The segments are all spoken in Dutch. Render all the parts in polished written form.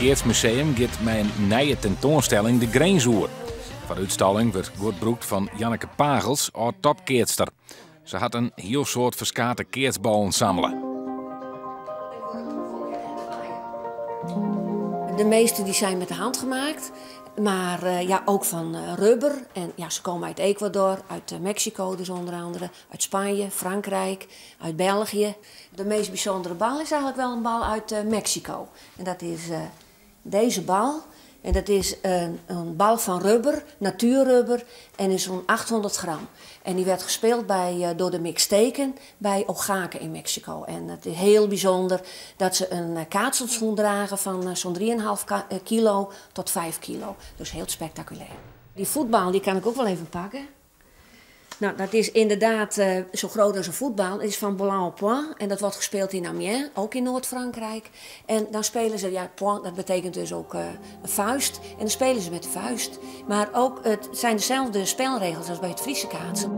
Keertsmuseum gaat met een nieuwe tentoonstelling de Greensoer. Van de uitstalling werd goed gebruikt van Janneke Pagels, oud-topkeertster. Ze had een heel soort verskate keertsballen samelen. De meeste die zijn met de hand gemaakt, maar ook van rubber. En ja, ze komen uit Ecuador, uit Mexico dus onder andere, uit Spanje, Frankrijk, uit België. De meest bijzondere bal is eigenlijk wel een bal uit Mexico. En dat is deze bal. En dat is een bal van rubber, natuurrubber, en is zo'n 800 gram. En die werd gespeeld door de Mixteken bij Oaxaca in Mexico. En het is heel bijzonder dat ze een kaatshondschoen dragen van zo'n 3,5 kilo tot 5 kilo. Dus heel spectaculair. Die voetbal die kan ik ook wel even pakken. Nou, dat is inderdaad zo groot als een voetbal. Het is van Boulogne-Point en dat wordt gespeeld in Amiens, ook in Noord-Frankrijk. En dan spelen ze, ja, point, dat betekent dus ook een vuist. En dan spelen ze met de vuist. Maar ook, het zijn dezelfde spelregels als bij het Friese kaatsen.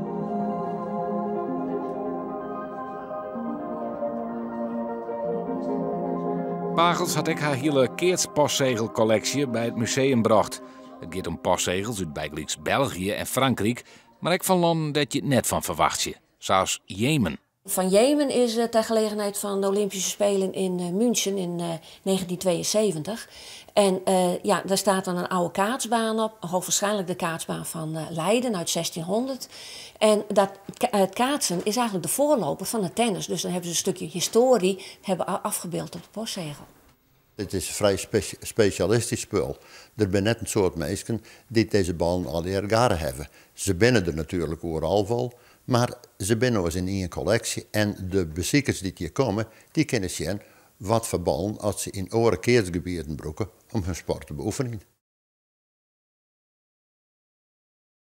Pagels had ik haar hele keertspostzegelcollectie bij het museum gebracht. Het gaat om postzegels uit bijgelijks België en Frankrijk, maar ik van landen dat je het net van verwacht je, zoals Jemen. Van Jemen is ter gelegenheid van de Olympische Spelen in München in 1972. En ja, daar staat dan een oude kaatsbaan op, hoogwaarschijnlijk de kaatsbaan van Leiden uit 1600. En het kaatsen is eigenlijk de voorloper van het tennis. Dus dan hebben ze een stukje historie afgebeeld op de postzegel. Het is een vrij specialistisch spul. Er zijn net een soort mensen die deze ballen al die jaren hebben. Ze binnen er natuurlijk overal wel, maar ze binnen ons in één collectie. En de bezoekers die hier komen, die kunnen zien wat voor ballen als ze in andere keersgebieden gebruiken om hun sport te beoefenen.